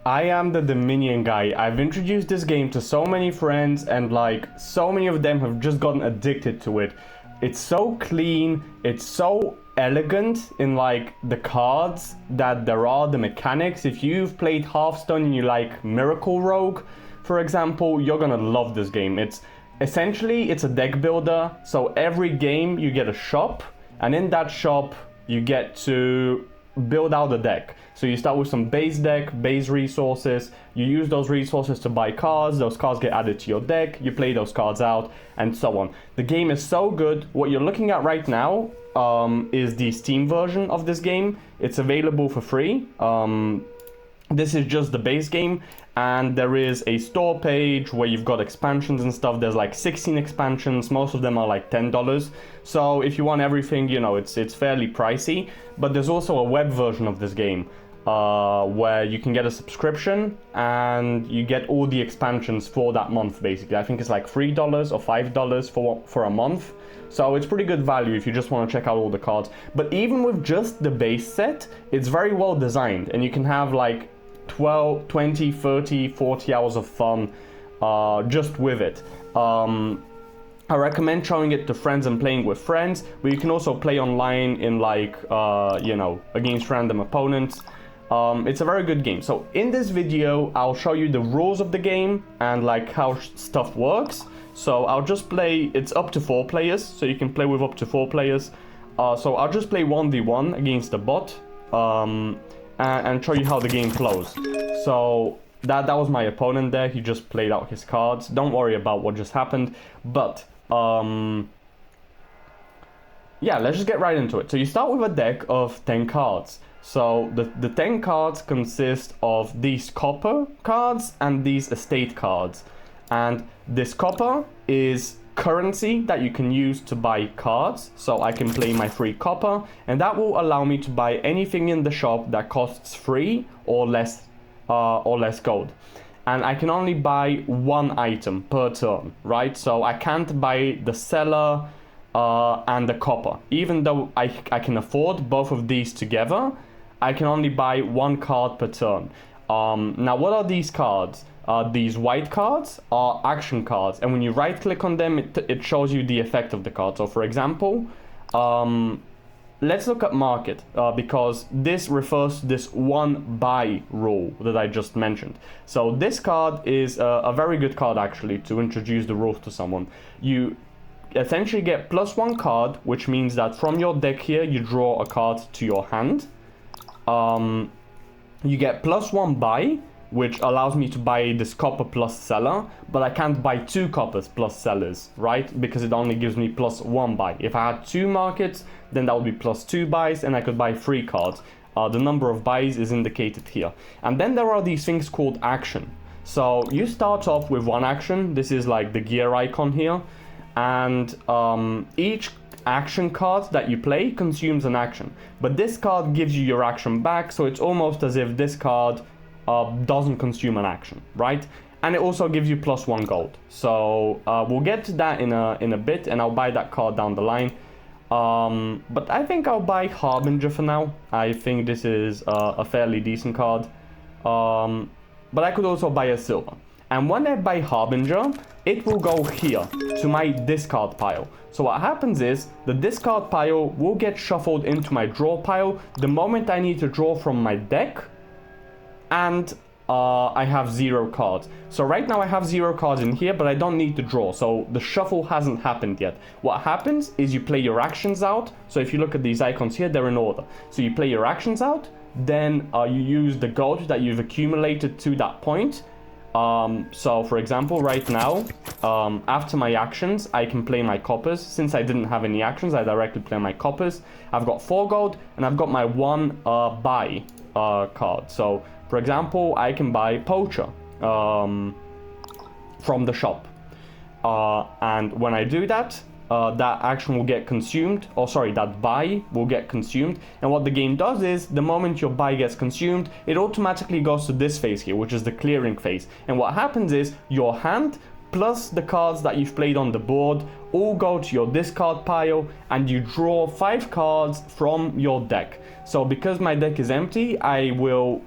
I am the Dominion guy. I've introduced this game to so many friends and like so many of them have just gotten addicted to it. It's so clean, it's so elegant in like the cards that there are, the mechanics. If you've played Hearthstone and you like Miracle Rogue, for example, you're gonna love this game. It's essentially, it's a deck builder. So every game you get a shop, and in that shop you get to build out a deck. So you start with some base deck, base resources, you use those resources to buy cards, those cards get added to your deck, you play those cards out, and so on. The game is so good. What you're looking at right now is the Steam version of this game. It's available for free. This is just the base game, and there is a store page where you've got expansions and stuff. There's like 16 expansions, most of them are like $10. So if you want everything, you know, it's fairly pricey. But there's also a web version of this game where you can get a subscription and you get all the expansions for that month, basically. I think it's like $3 or $5 for a month. So it's pretty good value if you just want to check out all the cards. But even with just the base set, it's very well designed, and you can have like 12, 20, 30, 40 hours of fun just with it. I recommend showing it to friends and playing with friends, but you can also play online in like, you know, against random opponents. It's a very good game. So in this video, I'll show you the rules of the game and like how stuff works. So I'll just play, it's up to 4 players, so you can play with up to 4 players. So I'll just play 1v1 against the bot and show you how the game flows. So that was my opponent there. He just played out his cards. Don't worry about what just happened. But yeah, let's just get right into it. So you start with a deck of 10 cards. So the 10 cards consist of these copper cards and these estate cards. And this copper is currency that you can use to buy cards. So I can play my free copper, and that will allow me to buy anything in the shop that costs 3 or less gold. And I can only buy 1 item per turn, right? So I can't buy the seller and the copper. Even though I can afford both of these together, I can only buy 1 card per turn. Now, what are these cards? These white cards are action cards, and when you right click on them, it shows you the effect of the card. So for example, let's look at market, because this refers to this 1 buy rule that I just mentioned. So this card is a very good card actually to introduce the rules to someone. You essentially get +1 card, which means that from your deck here you draw a card to your hand. You get +1 buy, which allows me to buy this copper plus seller, but I can't buy 2 coppers plus sellers, right? Because it only gives me +1 buy. If I had 2 markets, then that would be +2 buys, and I could buy 3 cards. The number of buys is indicated here. And then there are these things called action. So you start off with 1 action. This is like the gear icon here. And each action card that you play consumes an action. But this card gives you your action back, so it's almost as if this card doesn't consume an action, right? And it also gives you +1 gold. So we'll get to that in a bit, and I'll buy that card down the line. But I think I'll buy Harbinger for now. I think this is a fairly decent card. But I could also buy a silver. And when I buy Harbinger, it will go here to my discard pile. So what happens is the discard pile will get shuffled into my draw pile the moment I need to draw from my deck. And I have 0 cards. So right now I have 0 cards in here, but I don't need to draw. So the shuffle hasn't happened yet. What happens is you play your actions out. So if you look at these icons here, they're in order. So you play your actions out, then you use the gold that you've accumulated to that point. So for example, right now, after my actions, I can play my coppers. Since I didn't have any actions, I directly play my coppers. I've got 4 gold, and I've got my 1 buy card. So for example, I can buy Poacher from the shop. And when I do that, that action will get consumed, or sorry, that buy will get consumed. And what the game does is, the moment your buy gets consumed, it automatically goes to this phase here, which is the clearing phase. And what happens is, your hand plus the cards that you've played on the board all go to your discard pile, and you draw 5 cards from your deck. So because my deck is empty, I will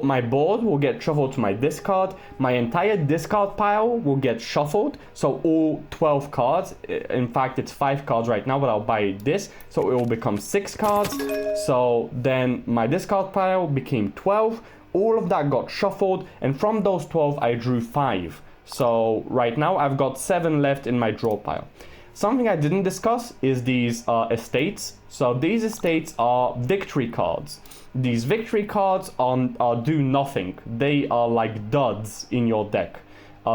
my board will get shuffled to my discard. My entire discard pile will get shuffled, so all 12 cards. In fact, it's 5 cards right now, but I'll buy this, so it will become 6 cards. So then my discard pile became 12. All of that got shuffled, and from those 12 I drew 5. So right now I've got 7 left in my draw pile. Something I didn't discuss is these estates. So these estates are victory cards. These victory cards do nothing. They are like duds in your deck.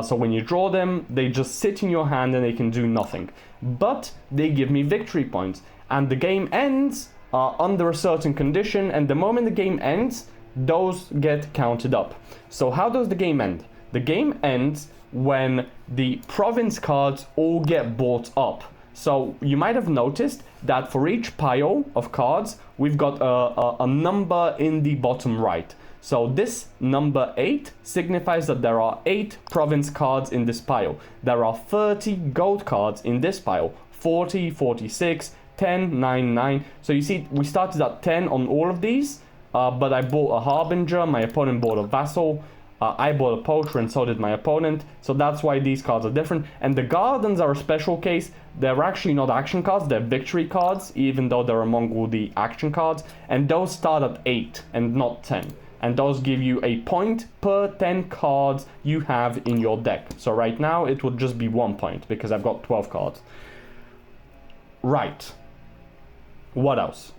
So when you draw them, they just sit in your hand and they can do nothing. But they give me victory points. And the game ends under a certain condition, and the moment the game ends, those get counted up. So how does the game end? The game ends when the province cards all get bought up. So you might have noticed that for each pile of cards, we've got a number in the bottom right. So this number 8 signifies that there are 8 province cards in this pile. There are 30 gold cards in this pile. 40, 46, 10, 9, 9. So you see, we started at 10 on all of these, but I bought a Harbinger, my opponent bought a Vassal, I bought a Poacher, and so did my opponent. So that's why these cards are different. And the Gardens are a special case. They're actually not action cards, they're victory cards, even though they're among all the action cards. And those start at 8 and not 10. And those give you a point per 10 cards you have in your deck. So right now it would just be 1 point because I've got 12 cards. Right. What else?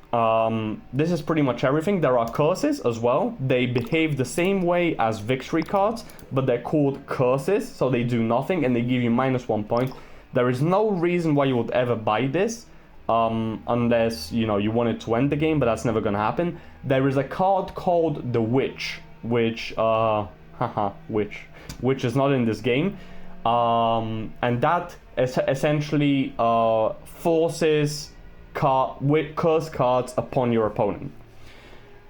This is pretty much everything. There are curses as well. They behave the same way as victory cards, but they're called curses, so they do nothing and they give you -1 point. There is no reason why you would ever buy this, unless, you know, you want it to end the game, but that's never gonna happen. There is a card called the Witch, which is not in this game, and that essentially forces curse cards upon your opponent.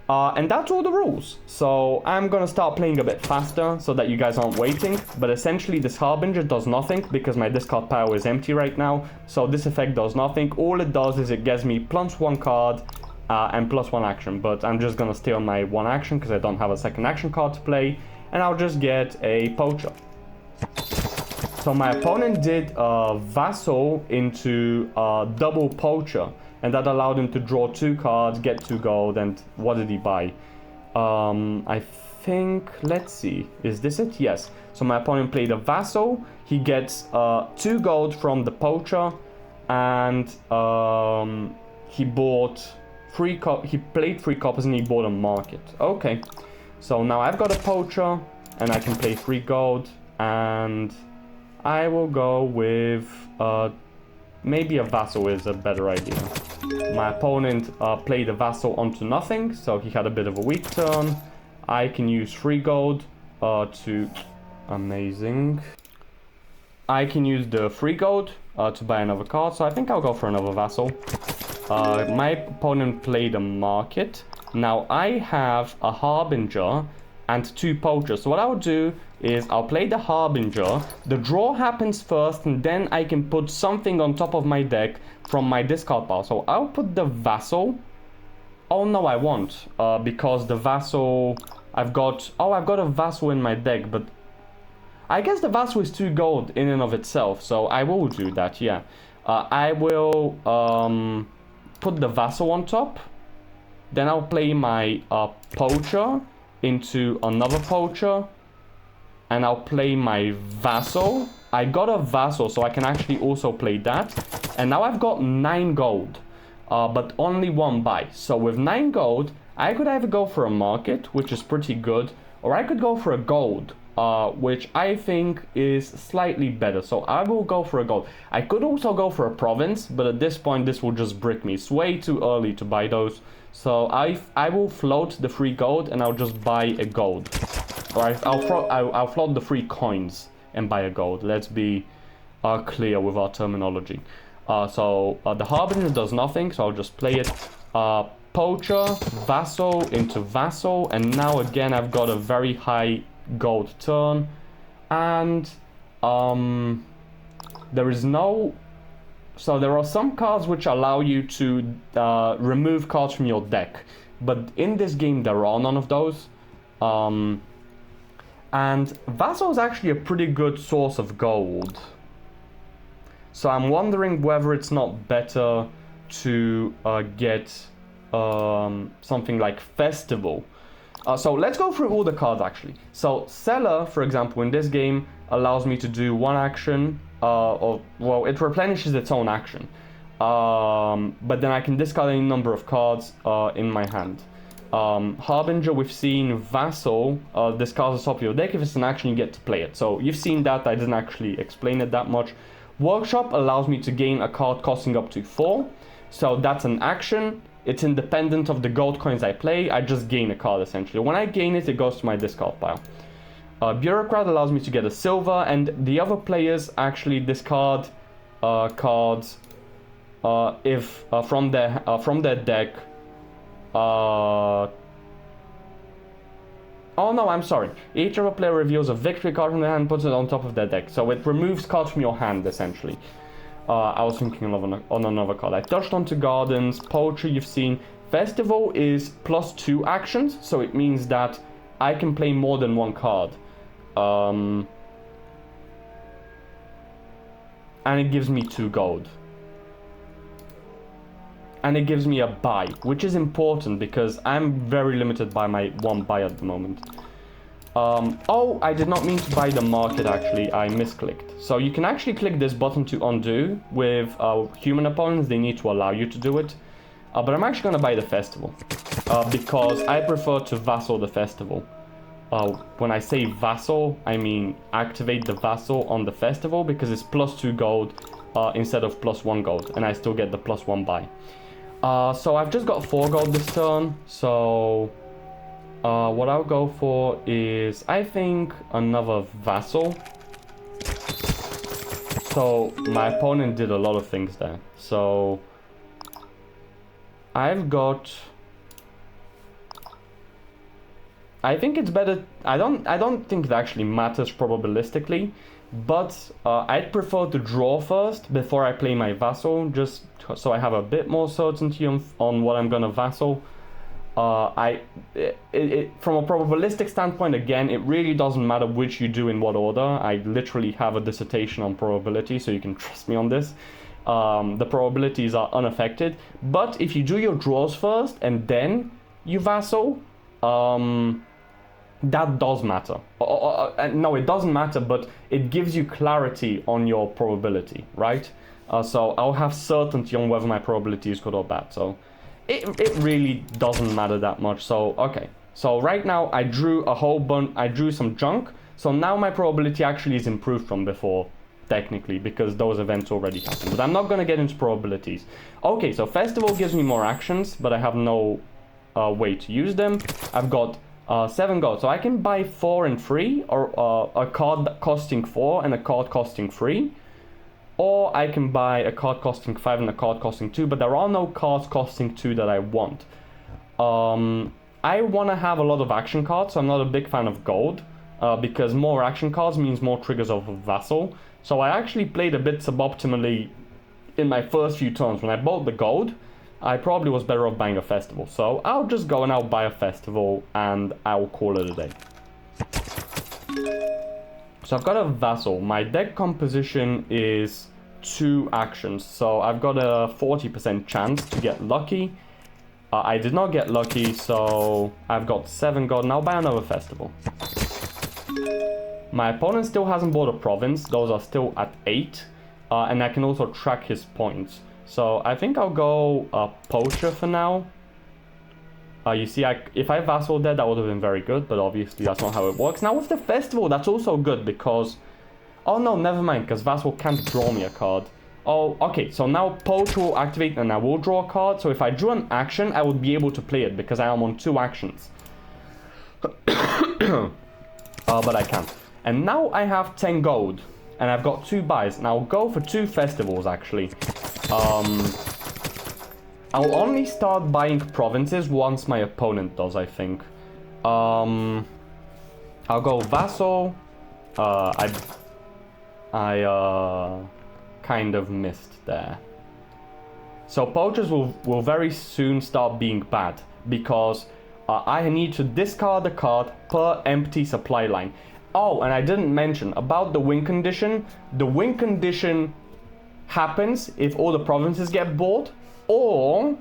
And that's all the rules. So I'm gonna start playing a bit faster so that you guys aren't waiting. But essentially this Harbinger does nothing because my discard pile is empty right now. So this effect does nothing. All it does is it gives me +1 card and +1 action. But I'm just gonna stay on my 1 action because I don't have a second action card to play. And I'll just get a Poacher. So my opponent did a Vassal into a double Poacher, and that allowed him to draw 2 cards, get 2 gold, and what did he buy? I think, let's see, is this it? Yes. So my opponent played a Vassal, he gets 2 gold from the Poacher, and he bought he played 3 coppers and he bought a market. Okay, so now I've got a Poacher, and I can play 3 gold, and I will go with maybe a Vassal is a better idea. My opponent played a Vassal onto nothing, so he had a bit of a weak turn. I can use 3 gold to... Amazing. I can use the 3 gold to buy another card, so I think I'll go for another Vassal. My opponent played a market. Now I have a Harbinger and 2 Poachers. So what I'll do is I'll play the Harbinger, the draw happens first, and then I can put something on top of my deck from my discard pile. So I'll put the Vassal. Oh no, I won't, because the Vassal, I've got a Vassal in my deck, but I guess the Vassal is 2 gold in and of itself, so I will do that, yeah. I will put the Vassal on top, then I'll play my Poacher into another Poacher, and I'll play my Vassal. I got a Vassal, so I can actually also play that. And now I've got 9 gold, but only 1 buy. So with 9 gold, I could either go for a market, which is pretty good, or I could go for a gold, which I think is slightly better. So I will go for a gold. I could also go for a province, but at this point, this will just brick me. It's way too early to buy those. So I will float the 3 gold, and I'll just buy a gold. Or I'll float the 3 coins and buy a gold. Let's be clear with our terminology. So the Harbinger does nothing, so I'll just play it. Poacher, Vassal into Vassal, and now again I've got a very high gold turn. and there is no... So there are some cards which allow you to remove cards from your deck, but in this game there are none of those. And Vassal is actually a pretty good source of gold. So I'm wondering whether it's not better to get something like Festival. So let's go through all the cards actually. So Cellar, for example, in this game allows me to do one action, well, it replenishes its own action. But then I can discard any number of cards in my hand. Harbinger, we've seen. Vassal discards the top of your deck. If it's an action, you get to play it. So you've seen that. I didn't actually explain it that much. Workshop allows me to gain a card costing up to 4. So that's an action. It's independent of the gold coins I play. I just gain a card essentially. When I gain it, it goes to my discard pile. Bureaucrat allows me to get a silver, and the other players actually discard cards if from their deck. Oh no, I'm sorry. Each other player reveals a victory card from their hand and puts it on top of their deck. So it removes cards from your hand, essentially. I was thinking on another card. I touched onto Gardens. Poetry, you've seen. Festival is +2 actions, so it means that I can play more than one card. And it gives me 2 gold. And it gives me a buy, which is important because I'm very limited by my 1 buy at the moment. Oh, I did not mean to buy the market actually, I misclicked. So you can actually click this button to undo. With human opponents, they need to allow you to do it. But I'm actually going to buy the festival. Because I prefer to vassal the festival. When I say vassal, I mean activate the vassal on the festival because it's +2 gold instead of +1 gold. And I still get the +1 buy. So I've just got 4 gold this turn, so what I'll go for is, I think, another vassal. So my opponent did a lot of things there. So I've got... I think it's better... I don't think it actually matters probabilistically, but I'd prefer to draw first before I play my vassal, just so I have a bit more certainty on what I'm gonna vassal. From a probabilistic standpoint, again, it really doesn't matter which you do in what order. I literally have a dissertation on probability, so you can trust me on this. The probabilities are unaffected, but if you do your draws first and then you vassal, that does matter. No, it doesn't matter, but it gives you clarity on your probability, right? So I'll have certainty on whether my probability is good or bad. So it really doesn't matter that much. So, okay. So right now I drew a whole bunch, I drew some junk. So now my probability actually is improved from before, technically, because those events already happened. But I'm not going to get into probabilities. Okay, so Festival gives me more actions, but I have no way to use them. I've got 7 gold, so I can buy 4 and 3, or a card costing 4 and a card costing 3, or I can buy a card costing 5 and a card costing 2, but there are no cards costing 2 that I want. I want to have a lot of action cards, so I'm not a big fan of gold, because more action cards means more triggers of a vassal. So I actually played a bit suboptimally in my first few turns. When I bought the gold, I probably was better off buying a festival. So I'll just go and I'll buy a festival and I'll call it a day. So I've got a vassal. My deck composition is 2 actions. So I've got a 40% chance to get lucky. I did not get lucky, so I've got 7 gold. And I'll buy another festival. My opponent still hasn't bought a province. Those are still at 8. And I can also track his points. So I think I'll go Poacher for now. You see, if I vassal there, that would have been very good, but obviously that's not how it works. Now with the festival, that's also good because... Oh no, never mind, because vassal can't draw me a card. Oh, okay, so now Poacher will activate and I will draw a card. So if I drew an action, I would be able to play it because I am on 2 actions. But I can't. And now I have 10 gold. And I've got 2 buys. And I'll go for 2 festivals, actually. I'll only start buying provinces once my opponent does, I think. I'll go vassal. I kind of missed there. So poachers will very soon start being bad because I need to discard a card per empty supply line. Oh, and I didn't mention about the win condition. The win condition happens if all the provinces get bought or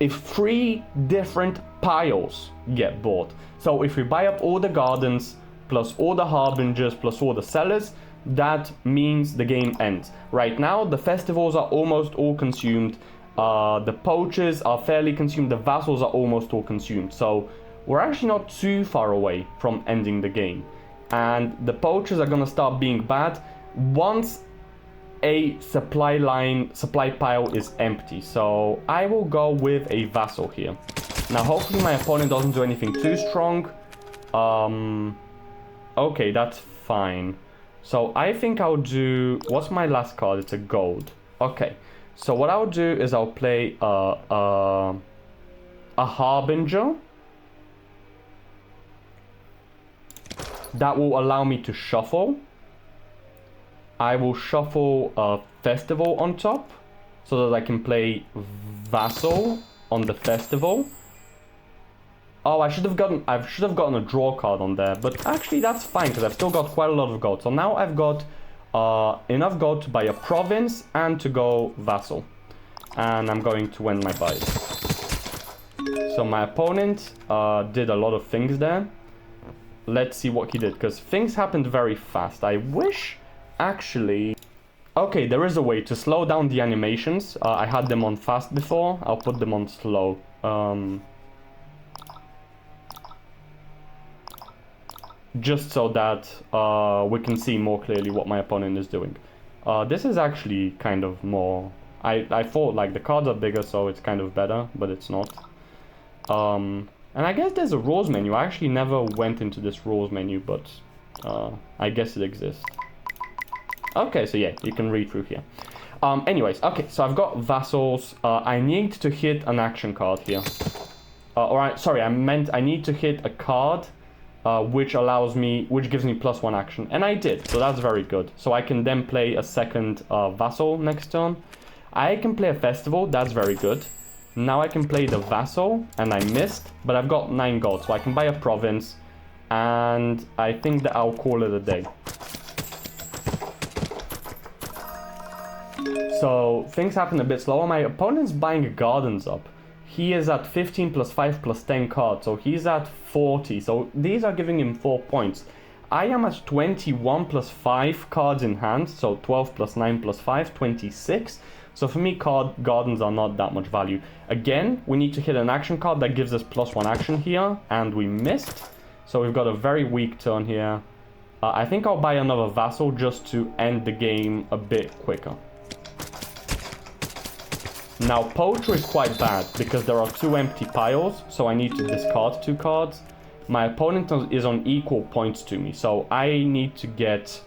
if 3 different piles get bought. So if we buy up all the gardens plus all the harbingers plus all the sellers, that means the game ends. Right now the festivals are almost all consumed, the poachers are fairly consumed, the vassals are almost all consumed, so we're actually not too far away from ending the game. And the poachers are gonna start being bad once a supply pile is empty. So I will go with a vassal here. Now hopefully my opponent doesn't do anything too strong. Okay, that's fine. So I think I'll do, what's my last card? It's a gold. Okay, so what I'll do is I'll play a harbinger. That will allow me to shuffle. I will shuffle a festival on top so that I can play vassal on the festival. Oh, I should have gotten a draw card on there, but actually that's fine because I've still got quite a lot of gold. So now I've got enough gold to buy a province and to go vassal. And I'm going to win my buys. So my opponent did a lot of things there. Let's see what he did, because things happened very fast. I wish, actually... Okay, there is a way to slow down the animations. I had them on fast before. I'll put them on slow. Just so that we can see more clearly what my opponent is doing. This is actually kind of more... I thought like the cards are bigger, so it's kind of better, but it's not. And I guess there's a rules menu. I actually never went into this rules menu, but I guess it exists. Okay, so yeah, you can read through here. Anyways, okay, so I've got vassals. I need to hit an action card here. Sorry, I meant I need to hit a card which gives me +1 action, and I did, so that's very good. So I can then play a second vassal next turn. I can play a festival, that's very good. Now I can play the vassal, and I missed, but I've got 9 gold, so I can buy a province, and I think that I'll call it a day. So things happen a bit slower. My opponent's buying gardens up. He is at 15 plus 5 plus 10 cards, so he's at 40. So these are giving him 4 points. I am at 21 plus 5 cards in hand, so 12 plus 9 plus 5, 26. So for me, gardens are not that much value. Again, we need to hit an action card that gives us +1 action here, and we missed. So we've got a very weak turn here. I think I'll buy another vassal just to end the game a bit quicker. Now, poacher is quite bad because there are 2 empty piles, so I need to discard 2 cards. My opponent is on equal points to me, so I need to get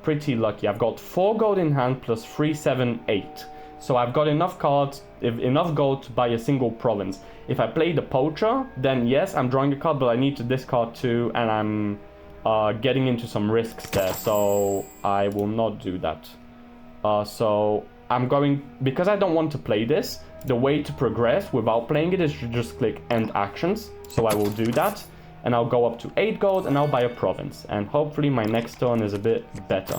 pretty lucky. I've got 4 gold in hand plus 3, 7, 8. So I've got enough cards, enough gold to buy a single province. If I play the poacher, then yes, I'm drawing a card, but I need to discard 2, and I'm getting into some risks there, so I will not do that. So I'm going, because I don't want to play this, the way to progress without playing it is to just click end actions. So I will do that, and I'll go up to 8 gold, and I'll buy a province, and hopefully my next turn is a bit better.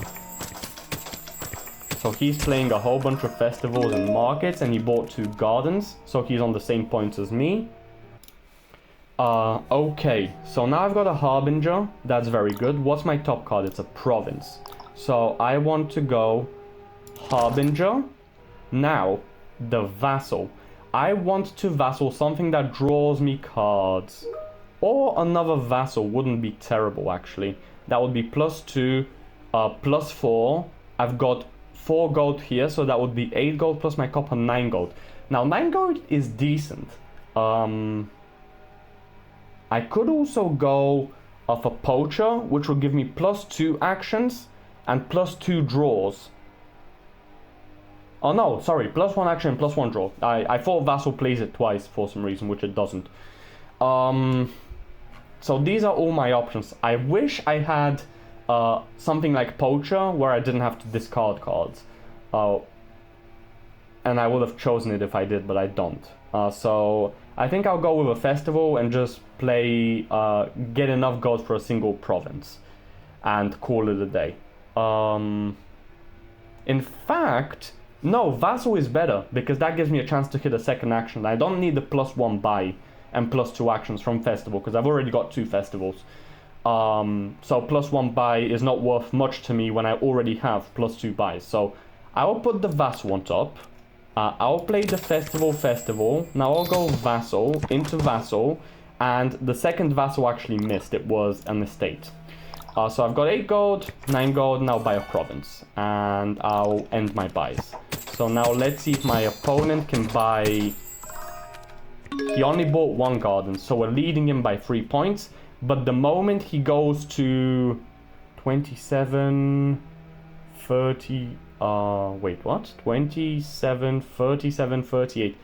So he's playing a whole bunch of festivals and markets, and he bought 2 gardens, so he's on the same points as me. Okay, so now I've got a harbinger. That's very good. What's my top card? It's a province. So I want to go harbinger. Now, the vassal. I want to vassal something that draws me cards. Or another vassal wouldn't be terrible, actually. That would be +2, +4. I've got 4 gold here, so that would be 8 gold plus my copper, 9 gold. Now, 9 gold is decent. I could also go for poacher, which will give me +2 actions and +2 draws. Oh no, sorry, +1 action and +1 draw. I thought vassal plays it twice for some reason, which it doesn't. So these are all my options. I wish I had something like Poacher, where I didn't have to discard cards. And I would have chosen it if I did, but I don't. So I think I'll go with a festival and just play, get enough gold for a single province and call it a day. In fact, no, Vassal is better because that gives me a chance to hit a second action. I don't need the +1 buy and +2 actions from festival because I've already got 2 festivals. So +1 buy is not worth much to me when I already have +2 buys. So I will put the Vassal on top. I'll play the festival. Now I'll go Vassal into Vassal, and the second Vassal actually missed. It was an estate. So I've got 8 gold, 9 gold, now buy a province, and I'll end my buys. So now let's see if my opponent can buy. He only bought 1 garden, so we're leading him by 3 points. But the moment he goes to 27, 30, wait, what? 27, 37, 38.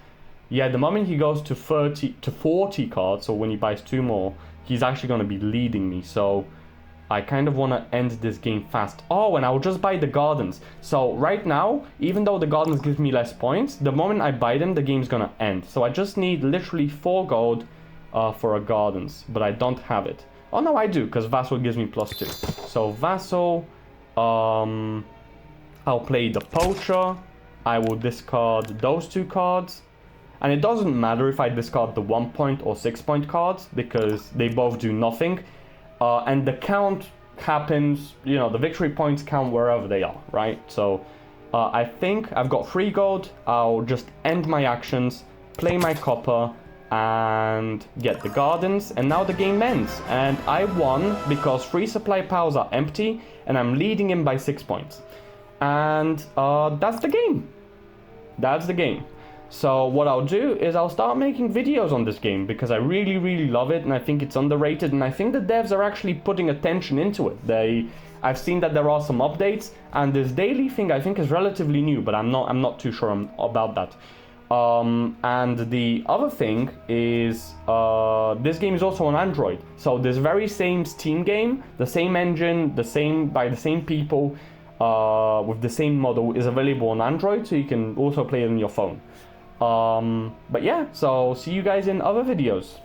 Yeah, the moment he goes to 40 cards, so when he buys 2 more, he's actually going to be leading me. So I kind of want to end this game fast. Oh, and I'll just buy the gardens. So right now, even though the gardens give me less points, the moment I buy them, the game's going to end. So I just need literally 4 gold for a gardens, but I don't have it. Oh no, I do, because Vassal gives me +2. So Vassal, I'll play the Poacher. I will discard those 2 cards. And it doesn't matter if I discard the 1 point or 6 point cards, because they both do nothing. And the count happens, you know, the victory points count wherever they are, right? So I think I've got 3 gold. I'll just end my actions, play my copper, and get the gardens, and now the game ends. And I won because 3 supply piles are empty, and I'm leading him by 6 points. And that's the game. That's the game. So what I'll do is I'll start making videos on this game because I really, really love it, and I think it's underrated, and I think the devs are actually putting attention into it. I've seen that there are some updates, and this daily thing I think is relatively new, but I'm not too sure about that. And the other thing is this game is also on Android. So this very same Steam game, the same engine, by the same people, with the same model is available on Android, so you can also play it on your phone. But yeah, so see you guys in other videos.